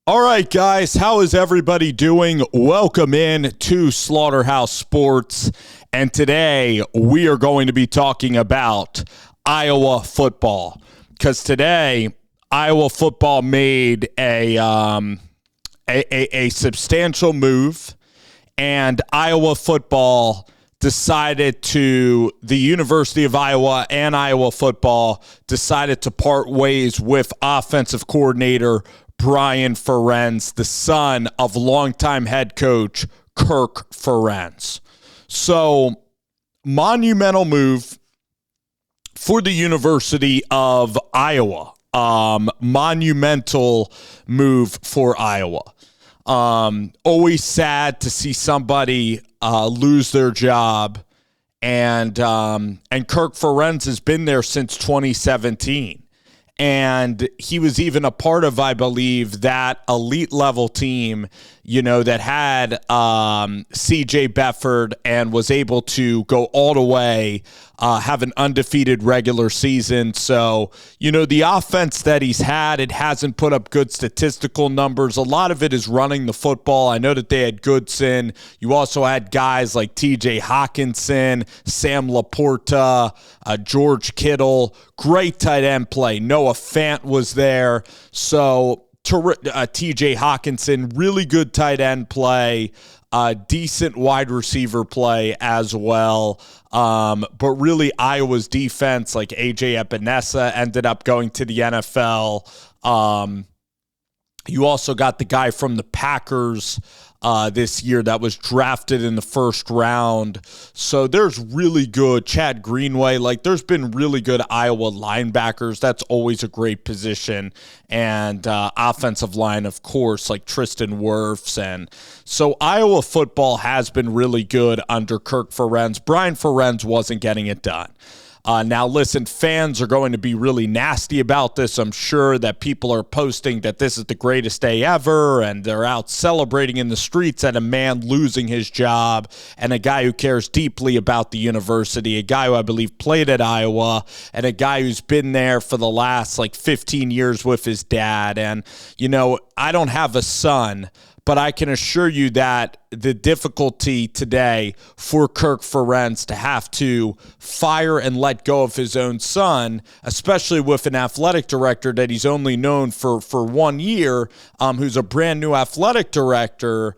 All right, guys, how is everybody doing? Welcome in to Slaughterhouse Sports, and today we are going to be talking about Iowa football, because today Iowa football made a substantial move, and Iowa football decided to, the University of Iowa and Iowa football decided to part ways with offensive coordinator Brian Ferentz, the son of longtime head coach Kirk Ferentz. So, monumental move for the University of Iowa. Monumental move for Iowa. Always sad to see somebody lose their job, and Kirk Ferentz has been there since 2017. And he was even a part of, I believe, that elite level team, that had C.J. Beathard and was able to go all the way, have an undefeated regular season. So, the offense that he's had, it hasn't put up good statistical numbers. A lot of it is running the football. I know that they had Goodson. You also had guys like T.J. Hawkinson, Sam Laporta, George Kittle. Great tight end play. Noah Fant was there. So, T.J. Hawkinson, really good tight end play, decent wide receiver play as well. But really, Iowa's defense, like A.J. Epinesa, ended up going to the NFL. You also got the guy from the Packers this year that was drafted in the first round. So there's really good Chad Greenway. There's been really good Iowa linebackers. That's always a great position. And offensive line, of course, like Tristan Wirfs. And so Iowa football has been really good under Kirk Ferentz. Brian Ferentz wasn't getting it done. Now, listen, fans are going to be really nasty about this. I'm sure that people are posting that this is the greatest day ever, and they're out celebrating in the streets at a man losing his job, and a guy who cares deeply about the university, a guy who I believe played at Iowa, and a guy who's been there for the last 15 years with his dad. And, I don't have a son, but I can assure you that the difficulty today for Kirk Ferentz to have to fire and let go of his own son, especially with an athletic director that he's only known for 1 year, who's a brand new athletic director,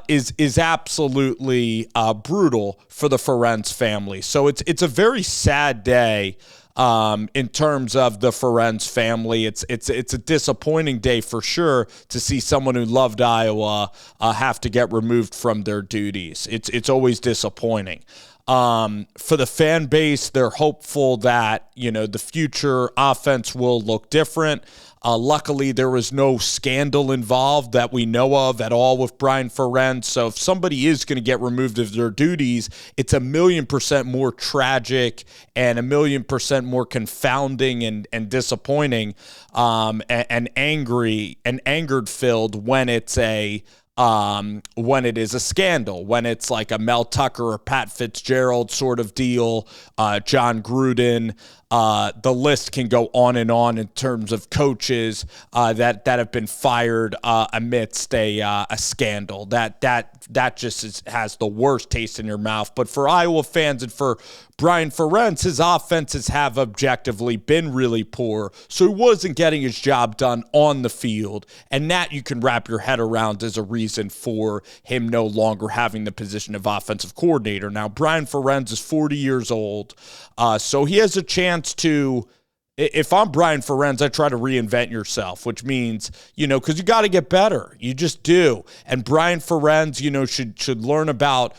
is absolutely brutal for the Ferentz family. So it's a very sad day. In terms of the Ferentz family, it's a disappointing day for sure to see someone who loved Iowa have to get removed from their duties. It's always disappointing. For the fan base, they're hopeful that the future offense will look different. Luckily, there was no scandal involved that we know of at all with Brian Ferentz. So if somebody is going to get removed of their duties, it's 1,000,000% more tragic and 1,000,000% more confounding and disappointing and angry and angered filled when it's when it is a scandal, when it's like a Mel Tucker or Pat Fitzgerald sort of deal, John Gruden. The list can go on and on in terms of coaches that have been fired amidst a scandal. That just has the worst taste in your mouth. But for Iowa fans and for Brian Ferentz, his offenses have objectively been really poor, so he wasn't getting his job done on the field, and that you can wrap your head around as a reason for him no longer having the position of offensive coordinator. Now, Brian Ferentz is 40 years old, so he has a chance to, if I'm Brian Ferentz, I try to reinvent yourself, which means, because you got to get better. You just do. And Brian Ferentz, should learn about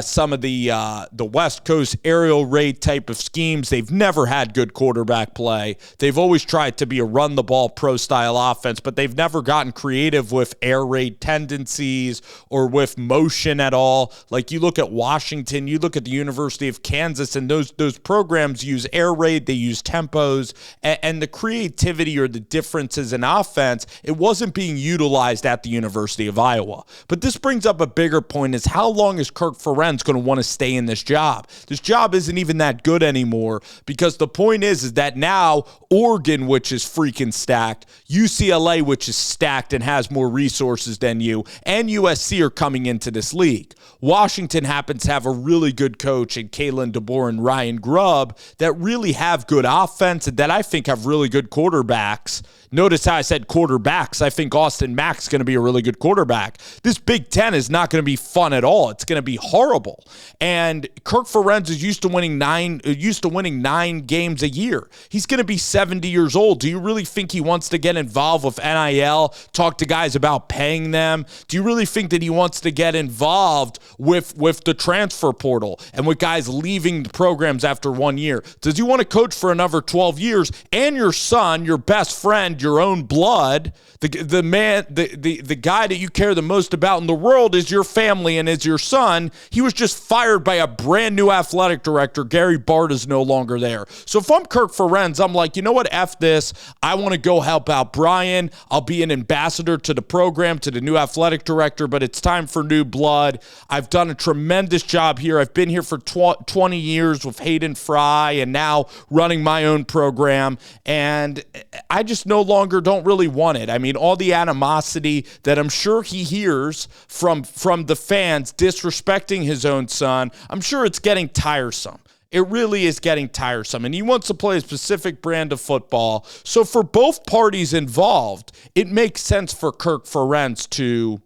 some of the West Coast aerial raid type of schemes. They've never had good quarterback play. They've always tried to be a run-the-ball pro-style offense, but they've never gotten creative with air raid tendencies or with motion at all. Like you look at Washington, you look at the University of Kansas, and those programs use air raid, they use tempos, and the creativity or the differences in offense, it wasn't being utilized at the University of Iowa. But this brings up a bigger point, is how long is Kirk Ferentz going to want to stay in this job? This job isn't even that good anymore, because the point is that now Oregon, which is freaking stacked, UCLA, which is stacked and has more resources than you, and USC are coming into this league. Washington happens to have a really good coach in Kalen DeBoer and Ryan Grubb that really have good offense and that I think have really good quarterbacks. Notice how I said quarterbacks. I think Austin Mack's going to be a really good quarterback. This Big Ten is not going to be fun at all. It's going to be horrible. And Kirk Ferentz is used to winning nine games a year. He's going to be 70 years old. Do you really think he wants to get involved with NIL, talk to guys about paying them? Do you really think that he wants to get involved with the transfer portal and with guys leaving the programs after 1 year? Does he want to coach for another 12 years? And your son, your best friend, your own blood, the guy that you care the most about in the world is your family and is your son. He was just fired by a brand new athletic director. Gary Bart is no longer there. So if I'm Kirk Ferentz, I'm like, you know what? F this. I want to go help out Brian. I'll be an ambassador to the program, to the new athletic director, but it's time for new blood. I've done a tremendous job here. I've been here for 20 years with Hayden Fry and now running my own program. And I just no longer don't really want it. I mean, all the animosity that I'm sure he hears from the fans disrespecting his own son, I'm sure it's getting tiresome. It really is getting tiresome, and he wants to play a specific brand of football. So for both parties involved, it makes sense for Kirk Ferentz to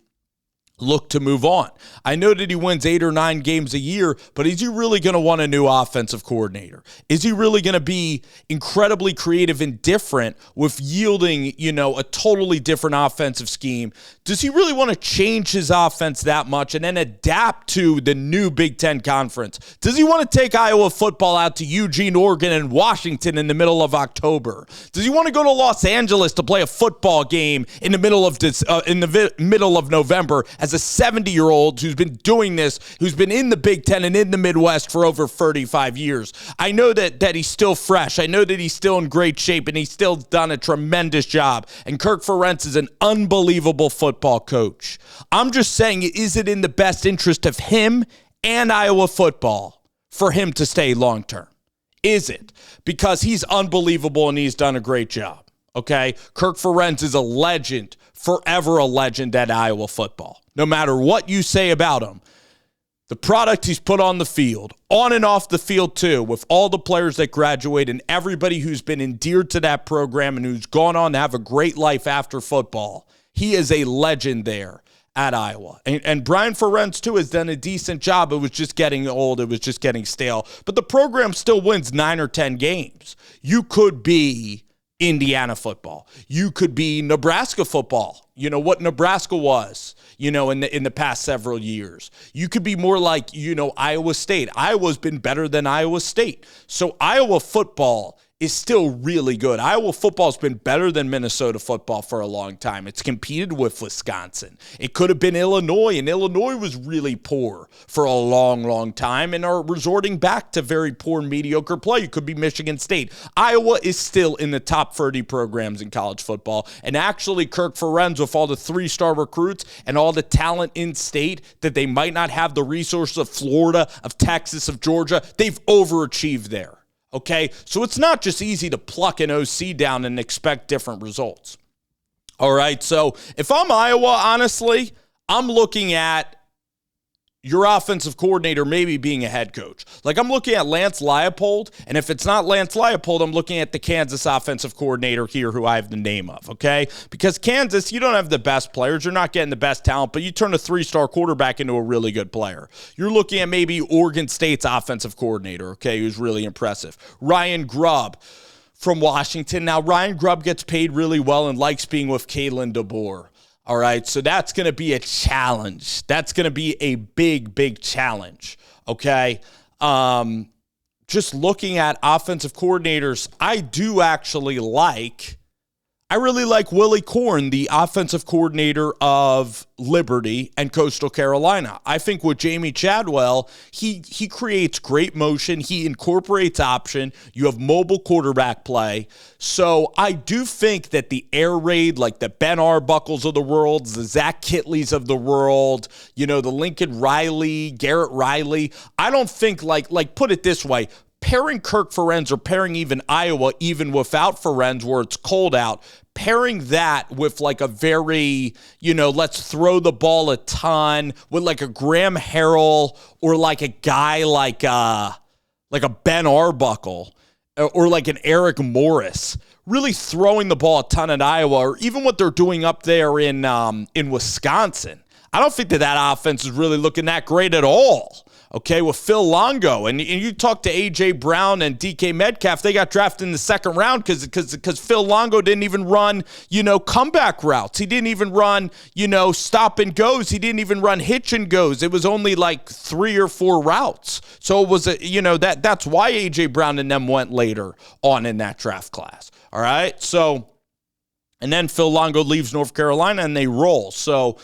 look to move on. I know that he wins 8 or 9 games a year, but is he really going to want a new offensive coordinator? Is he really going to be incredibly creative and different with yielding, a totally different offensive scheme? Does he really want to change his offense that much and then adapt to the new Big Ten Conference? Does he want to take Iowa football out to Eugene, Oregon, and Washington in the middle of October? Does he want to go to Los Angeles to play a football game in the middle of November as a 70-year-old who's been doing this, who's been in the Big Ten and in the Midwest for over 35 years? I know that he's still fresh. I know that he's still in great shape, and he's still done a tremendous job. And Kirk Ferentz is an unbelievable football coach. I'm just saying, is it in the best interest of him and Iowa football for him to stay long-term? Is it? Because he's unbelievable and he's done a great job. Okay? Kirk Ferentz is a legend, forever a legend at Iowa football. No matter what you say about him, the product he's put on the field, on and off the field too, with all the players that graduate and everybody who's been endeared to that program and who's gone on to have a great life after football, he is a legend there at Iowa. And Brian Ferentz, too, has done a decent job. It was just getting old. It was just getting stale. But the program still wins 9 or 10 games. You could be Indiana football. You could be Nebraska football. You know what Nebraska was, in the past several years. You could be more like, Iowa State. Iowa's been better than Iowa State. So Iowa football is still really good. Iowa football's been better than Minnesota football for a long time. It's competed with Wisconsin. It could have been Illinois, and Illinois was really poor for a long, long time and are resorting back to very poor, mediocre play. You could be Michigan State. Iowa is still in the top 30 programs in college football, and actually Kirk Ferentz, with all the 3-star recruits and all the talent in state that they might not have the resources of Florida, of Texas, of Georgia, they've overachieved there. Okay, so it's not just easy to pluck an OC down and expect different results. All right, so if I'm Iowa, honestly, I'm looking at your offensive coordinator maybe being a head coach. Like, I'm looking at Lance Leipold, and if it's not Lance Leipold, I'm looking at the Kansas offensive coordinator here who I have the name of, okay? Because Kansas, you don't have the best players. You're not getting the best talent, but you turn a 3-star quarterback into a really good player. You're looking at maybe Oregon State's offensive coordinator, okay, who's really impressive. Ryan Grubb from Washington. Now, Ryan Grubb gets paid really well and likes being with Kalen DeBoer. All right, so that's going to be a challenge. That's going to be a big, big challenge, okay? Just looking at offensive coordinators, I do actually like I really like Willie Korn, the offensive coordinator of Liberty and Coastal Carolina. I think with Jamie Chadwell, he creates great motion. He incorporates option. You have mobile quarterback play. So I do think that the air raid, like the Ben Arbuckles of the world, the Zach Kitleys of the world, the Lincoln Riley, Garrett Riley, I don't think like put it this way, pairing Kirk Ferentz or pairing even Iowa, even without Ferentz where it's cold out, pairing that with like a very, let's throw the ball a ton with like a Graham Harrell or like a guy like a Ben Arbuckle or like an Eric Morris, really throwing the ball a ton at Iowa, or even what they're doing up there in Wisconsin. I don't think that offense is really looking that great at all. Okay, with Phil Longo, and you talk to A.J. Brown and DK Metcalf, they got drafted in the second round because Phil Longo didn't even run, comeback routes. He didn't even run, stop and goes. He didn't even run hitch and goes. It was only like 3 or 4 routes. So it was, that's why A.J. Brown and them went later on in that draft class. All right, so, and then Phil Longo leaves North Carolina and they roll. So,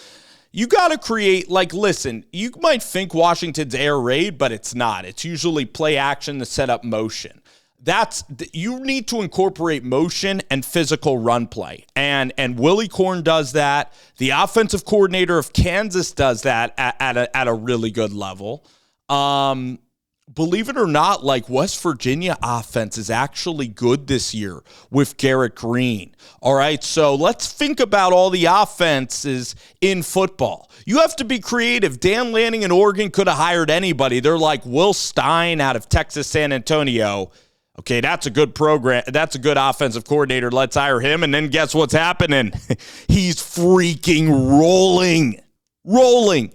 you got to create, listen, you might think Washington's air raid, but it's not. It's usually play action to set up motion. You need to incorporate motion and physical run play. And Willie Korn does that. The offensive coordinator of Kansas does that at a really good level. Believe it or not, West Virginia offense is actually good this year with Garrett Green. All right, so let's think about all the offenses in football. You have to be creative. Dan Lanning in Oregon could have hired anybody. They're like Will Stein out of Texas San Antonio. Okay, that's a good program. That's a good offensive coordinator. Let's hire him. And then guess what's happening? He's freaking rolling.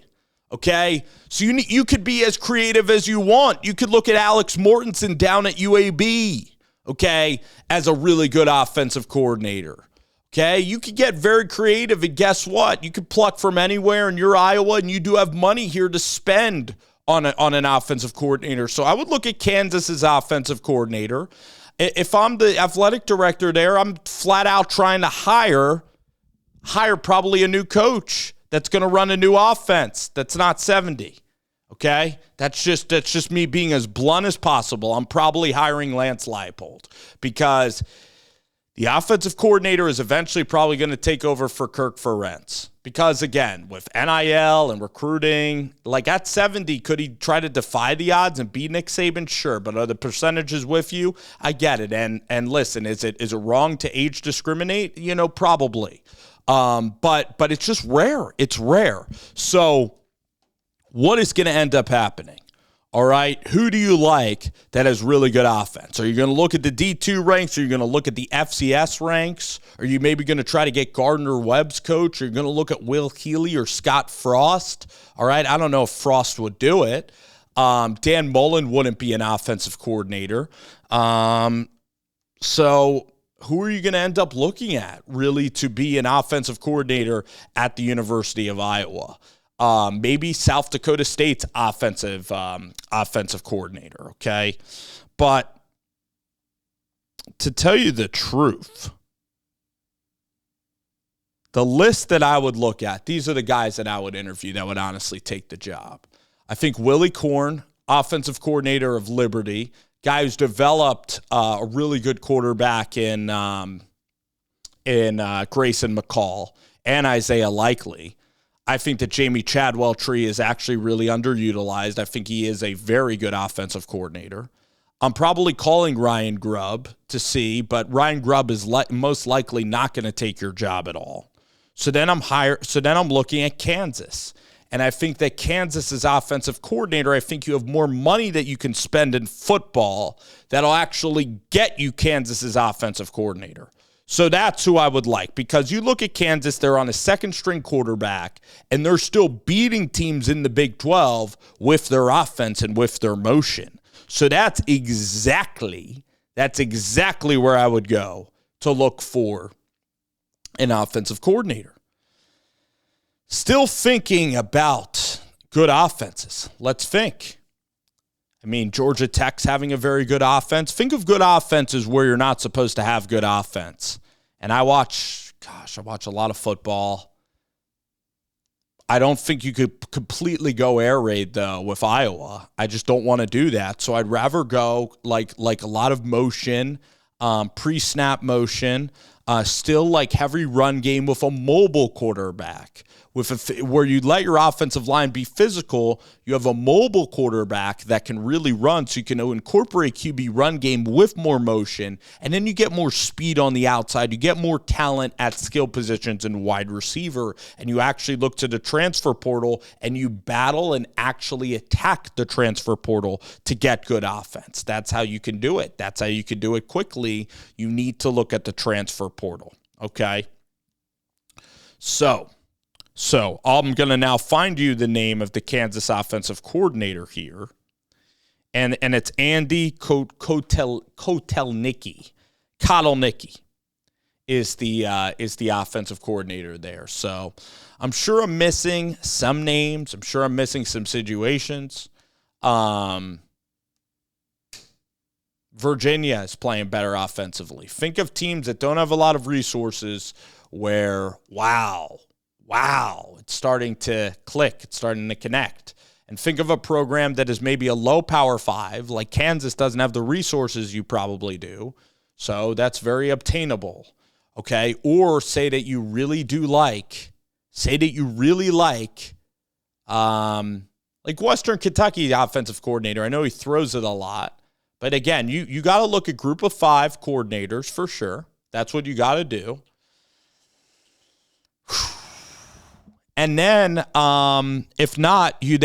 Okay, so you could be as creative as you want. You could look at Alex Mortensen down at UAB, okay, as a really good offensive coordinator. Okay, you could get very creative, and guess what? You could pluck from anywhere, and you're Iowa, and you do have money here to spend on an offensive coordinator. So I would look at Kansas's offensive coordinator. If I'm the athletic director there, I'm flat out trying to hire probably a new coach that's going to run a new offense that's not 70, okay? That's just me being as blunt as possible. I'm probably hiring Lance Leipold because the offensive coordinator is eventually probably going to take over for Kirk Ferentz because, again, with NIL and recruiting, at 70, could he try to defy the odds and beat Nick Saban? Sure, but are the percentages with you? I get it. And listen, is it wrong to age discriminate? Probably. But it's just rare. It's rare. So what is going to end up happening? All right. Who do you like that has really good offense? Are you going to look at the D2 ranks? Are you going to look at the FCS ranks? Are you maybe going to try to get Gardner Webb's coach? Are you going to look at Will Healy or Scott Frost? All right. I don't know if Frost would do it. Dan Mullen wouldn't be an offensive coordinator. So who are you going to end up looking at really to be an offensive coordinator at the University of Iowa? Maybe South Dakota State's offensive coordinator, okay? But to tell you the truth, the list that I would look at, these are the guys that I would interview that would honestly take the job. I think Willie Korn, offensive coordinator of Liberty, guy who's developed a really good quarterback in Grayson McCall and Isaiah Likely. I think that Jamie Chadwell Tree is actually really underutilized. I think he is a very good offensive coordinator. I'm probably calling Ryan Grubb to see, but Ryan Grubb is most likely not going to take your job at all. So then I'm looking at Kansas. And I think that Kansas's offensive coordinator, I think you have more money that you can spend in football that'll actually get you Kansas's offensive coordinator. So that's who I would like, because you look at Kansas, they're on a second-string quarterback, and they're still beating teams in the Big 12 with their offense and with their motion. So that's exactly where I would go to look for an offensive coordinator. Still thinking about good offenses. Let's think. I mean, Georgia Tech's having a very good offense. Think of good offenses where you're not supposed to have good offense. And I watch a lot of football. I don't think you could completely go air raid, though, with Iowa. I just don't want to do that. So I'd rather go like a lot of motion, pre-snap motion, still like heavy run game with a mobile quarterback. Where you let your offensive line be physical, you have a mobile quarterback that can really run, so you can incorporate QB run game with more motion, and then you get more speed on the outside. You get more talent at skill positions and wide receiver, and you actually look to the transfer portal, and you battle and actually attack the transfer portal to get good offense. That's how you can do it. That's how you can do it quickly. You need to look at the transfer portal, okay? So I'm going to now find you the name of the Kansas offensive coordinator here, and it's Andy Kotelnicki. Kotelnicki is the offensive coordinator there. So I'm sure I'm missing some names. I'm sure I'm missing some situations. Virginia is playing better offensively. Think of teams that don't have a lot of resources where, wow, it's starting to click. It's starting to connect. And think of a program that is maybe a low Power 5, like Kansas doesn't have the resources you probably do. So that's very obtainable, okay? Or say that you really like Western Kentucky offensive coordinator. I know he throws it a lot. But again, you got to look at group of 5 coordinators for sure. That's what you got to do. And then, if not, you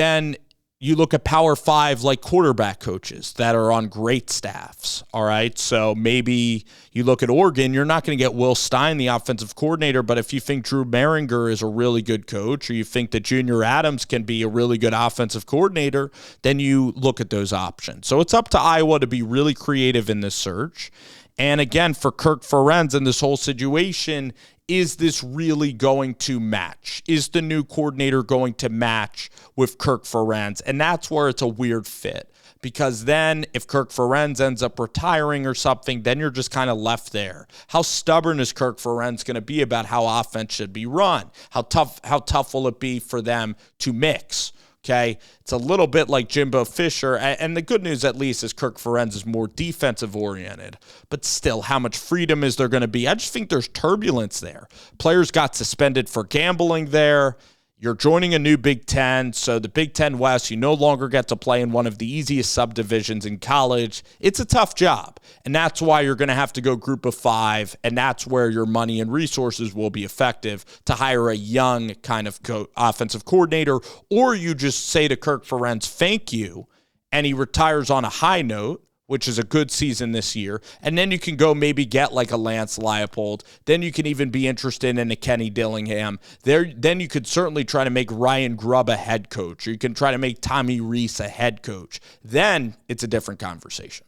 look at Power 5 like quarterback coaches that are on great staffs, all right? So maybe you look at Oregon, you're not going to get Will Stein, the offensive coordinator, but if you think Drew Maringer is a really good coach, or you think that Junior Adams can be a really good offensive coordinator, then you look at those options. So it's up to Iowa to be really creative in this search. And again, for Kirk Ferentz in this whole situation, is this really going to match? Is the new coordinator going to match with Kirk Ferentz? And that's where it's a weird fit, because then if Kirk Ferentz ends up retiring or something, then you're just kind of left there. How stubborn is Kirk Ferentz going to be about how offense should be run? How tough will it be for them to mix? Okay, it's a little bit like Jimbo Fisher, and the good news at least is Kirk Ferentz is more defensive-oriented, but still, how much freedom is there going to be? I just think there's turbulence there. Players got suspended for gambling there. You're joining a new Big Ten, so the Big Ten West, you no longer get to play in one of the easiest subdivisions in college. It's a tough job, and that's why you're going to have to go group of 5, and that's where your money and resources will be effective to hire a young kind of offensive coordinator, or you just say to Kirk Ferentz, thank you, and he retires on a high note, which is a good season this year, and then you can go maybe get like a Lance Leipold. Then you can even be interested in a Kenny Dillingham. Then you could certainly try to make Ryan Grubb a head coach, or you can try to make Tommy Rees a head coach. Then it's a different conversation.